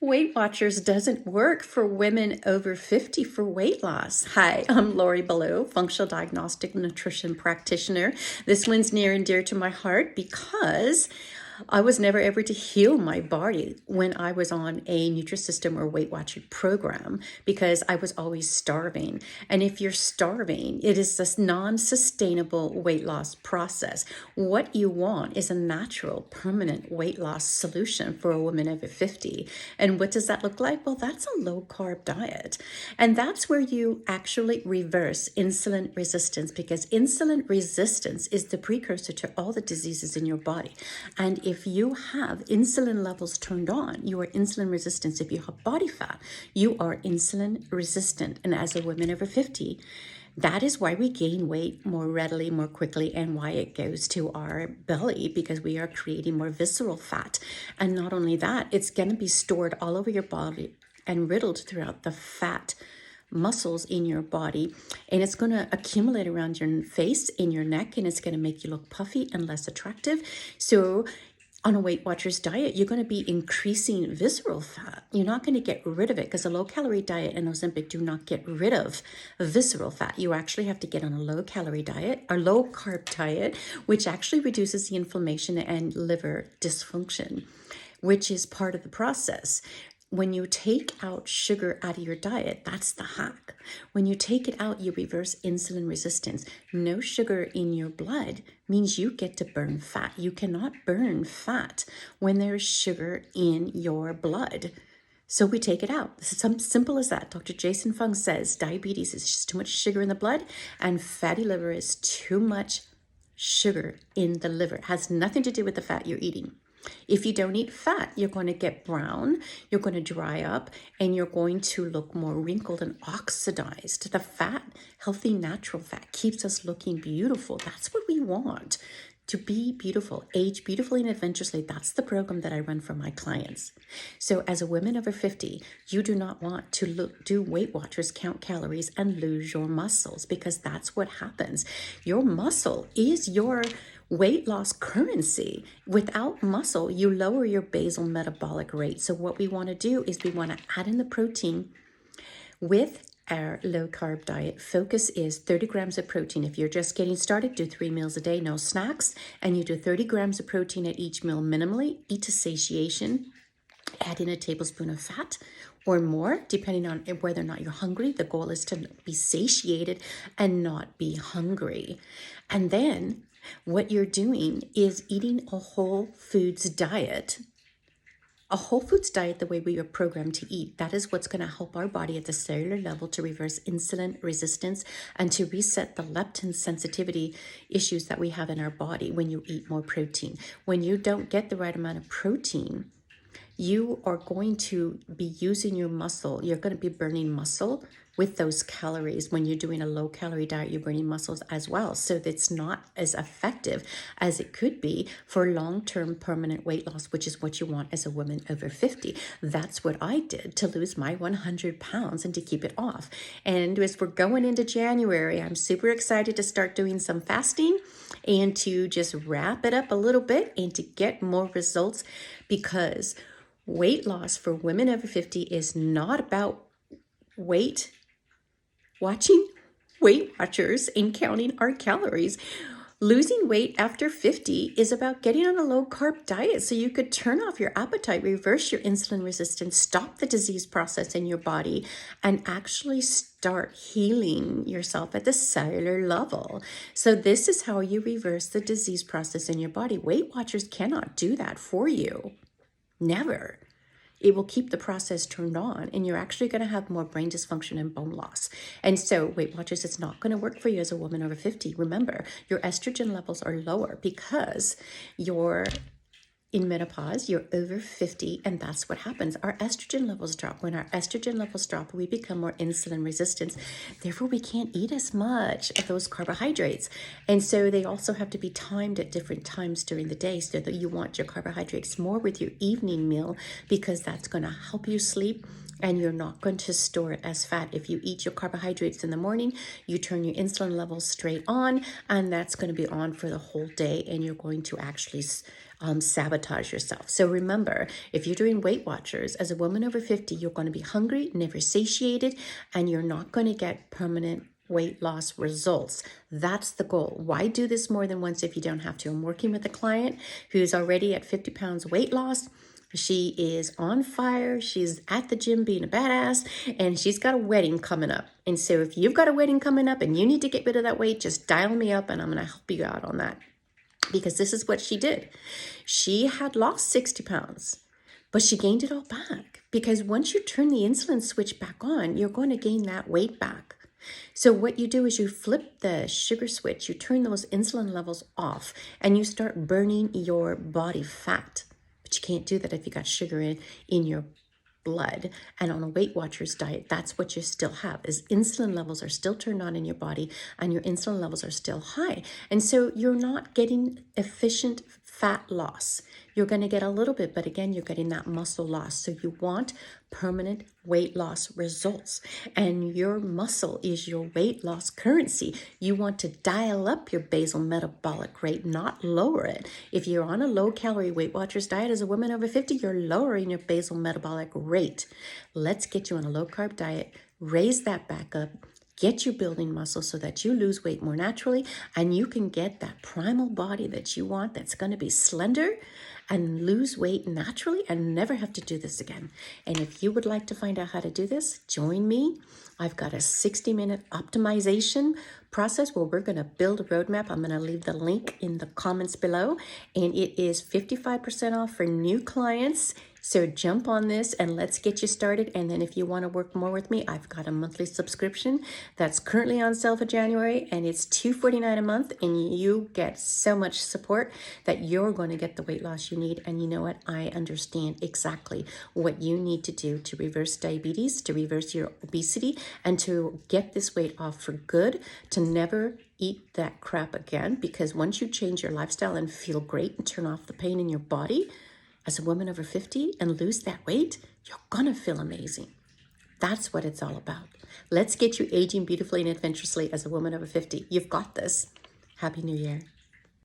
Weight Watchers doesn't work for women over 50 for weight loss. Hi, I'm Lori Ballou, functional diagnostic nutrition practitioner. This one's near and dear to my heart because I was never able to heal my body when I was on a Nutrisystem or Weight Watcher program because I was always starving. And if you're starving, it is this non-sustainable weight loss process. What you want is a natural, permanent weight loss solution for a woman over 50. And what does that look like? Well, that's a low-carb diet. And that's where you actually reverse insulin resistance, because insulin resistance is the precursor to all the diseases in your body. And if you have insulin levels turned on, you are insulin resistant. If you have body fat, you are insulin resistant. And as a woman over 50, that is why we gain weight more readily, more quickly, and why it goes to our belly, because we are creating more visceral fat. And not only that, it's going to be stored all over your body and riddled throughout the fat muscles in your body, and it's going to accumulate around your face, in your neck, and it's going to make you look puffy and less attractive. So on a Weight Watchers diet, you're going to be increasing visceral fat. You're not going to get rid of it, because a low-calorie diet and Ozempic do not get rid of visceral fat. You actually have to get on a low-calorie diet, or low-carb diet, which actually reduces the inflammation and liver dysfunction, which is part of the process. When you take out sugar out of your diet, that's the hack. When you take it out, you reverse insulin resistance. No sugar in your blood means you get to burn fat. You cannot burn fat when there's sugar in your blood. So we take it out. It's simple as that. Dr. Jason Fung says diabetes is just too much sugar in the blood, and fatty liver is too much sugar in the liver. It has nothing to do with the fat you're eating. If you don't eat fat, you're going to get brown, you're going to dry up, and you're going to look more wrinkled and oxidized. The fat, healthy, natural fat, keeps us looking beautiful. That's what we want, to be beautiful, age beautifully and adventurously. That's the program that I run for my clients. So as a woman over 50, you do not want to do Weight Watchers, count calories, and lose your muscles, because that's what happens. Your muscle is your weight loss currency. Without muscle, you lower your basal metabolic rate. So what we want to do is we want to add in the protein with our low carb diet. Focus is 30 grams of protein. If you're just getting started, do 3 meals a day, no snacks, and you do 30 grams of protein at each meal minimally. Eat to satiation. Add in a tablespoon of fat or more, depending on whether or not you're hungry. The goal is to be satiated and not be hungry. And then what you're doing is eating a whole foods diet. A whole foods diet, the way we are programmed to eat, that is what's going to help our body at the cellular level to reverse insulin resistance and to reset the leptin sensitivity issues that we have in our body when you eat more protein. When you don't get the right amount of protein, you are going to be using your muscle. You're going to be burning muscle with those calories. When you're doing a low calorie diet, you're burning muscles as well. So it's not as effective as it could be for long-term permanent weight loss, which is what you want as a woman over 50. That's what I did to lose my 100 pounds and to keep it off. And as we're going into January, I'm super excited to start doing some fasting and to just wrap it up a little bit and to get more results, because weight loss for women over 50 is not about watching Weight Watchers and counting our calories. Losing weight after 50 is about getting on a low-carb diet so you could turn off your appetite, reverse your insulin resistance, stop the disease process in your body, and actually start healing yourself at the cellular level. So this is how you reverse the disease process in your body. Weight Watchers cannot do that for you. Never. It will keep the process turned on, and you're actually going to have more brain dysfunction and bone loss. And so Weight Watchers, it's not going to work for you as a woman over 50. Remember, your estrogen levels are lower because you're in menopause, you're over 50, and that's what happens. Our estrogen levels drop. When our estrogen levels drop, we become more insulin resistant. Therefore, we can't eat as much of those carbohydrates. And so they also have to be timed at different times during the day, so that you want your carbohydrates more with your evening meal, because that's going to help you sleep and you're not going to store it as fat. If you eat your carbohydrates in the morning, you turn your insulin levels straight on, and that's going to be on for the whole day, and you're going to actually sabotage yourself. So remember, if you're doing Weight Watchers, as a woman over 50, you're going to be hungry, never satiated, and you're not going to get permanent weight loss results. That's the goal. Why do this more than once if you don't have to? I'm working with a client who's already at 50 pounds weight loss. She is on fire. She's at the gym being a badass, and she's got a wedding coming up. And so if you've got a wedding coming up and you need to get rid of that weight, just dial me up and I'm going to help you out on that. Because this is what she did. She had lost 60 pounds, but she gained it all back. Because once you turn the insulin switch back on, you're going to gain that weight back. So what you do is you flip the sugar switch, you turn those insulin levels off, and you start burning your body fat. But you can't do that if you got sugar in your blood. And on a Weight Watchers diet, that's what you still have, is insulin levels are still turned on in your body, and your insulin levels are still high. And so you're not getting efficient fat loss. You're going to get a little bit, but again, you're getting that muscle loss. So you want permanent weight loss results, and your muscle is your weight loss currency. You want to dial up your basal metabolic rate, not lower it. If you're on a low calorie Weight Watchers diet as a woman over 50, you're lowering your basal metabolic rate. Let's get you on a low carb diet, raise that back up, get you building muscle so that you lose weight more naturally, and you can get that primal body that you want that's going to be slender and lose weight naturally and never have to do this again. And if you would like to find out how to do this, join me. I've got a 60-minute optimization process where we're going to build a roadmap. I'm going to leave the link in the comments below, and it is 55% off for new clients. So jump on this and let's get you started. And then if you want to work more with me, I've got a monthly subscription that's currently on sale for January, and it's $249 a month, and you get so much support that you're going to get the weight loss you need. And you know what? I understand exactly what you need to do to reverse diabetes, to reverse your obesity, and to get this weight off for good, to never eat that crap again. Because once you change your lifestyle and feel great and turn off the pain in your body, as a woman over 50 and lose that weight, you're gonna feel amazing. That's what it's all about. Let's get you aging beautifully and adventurously as a woman over 50. You've got this. Happy New Year.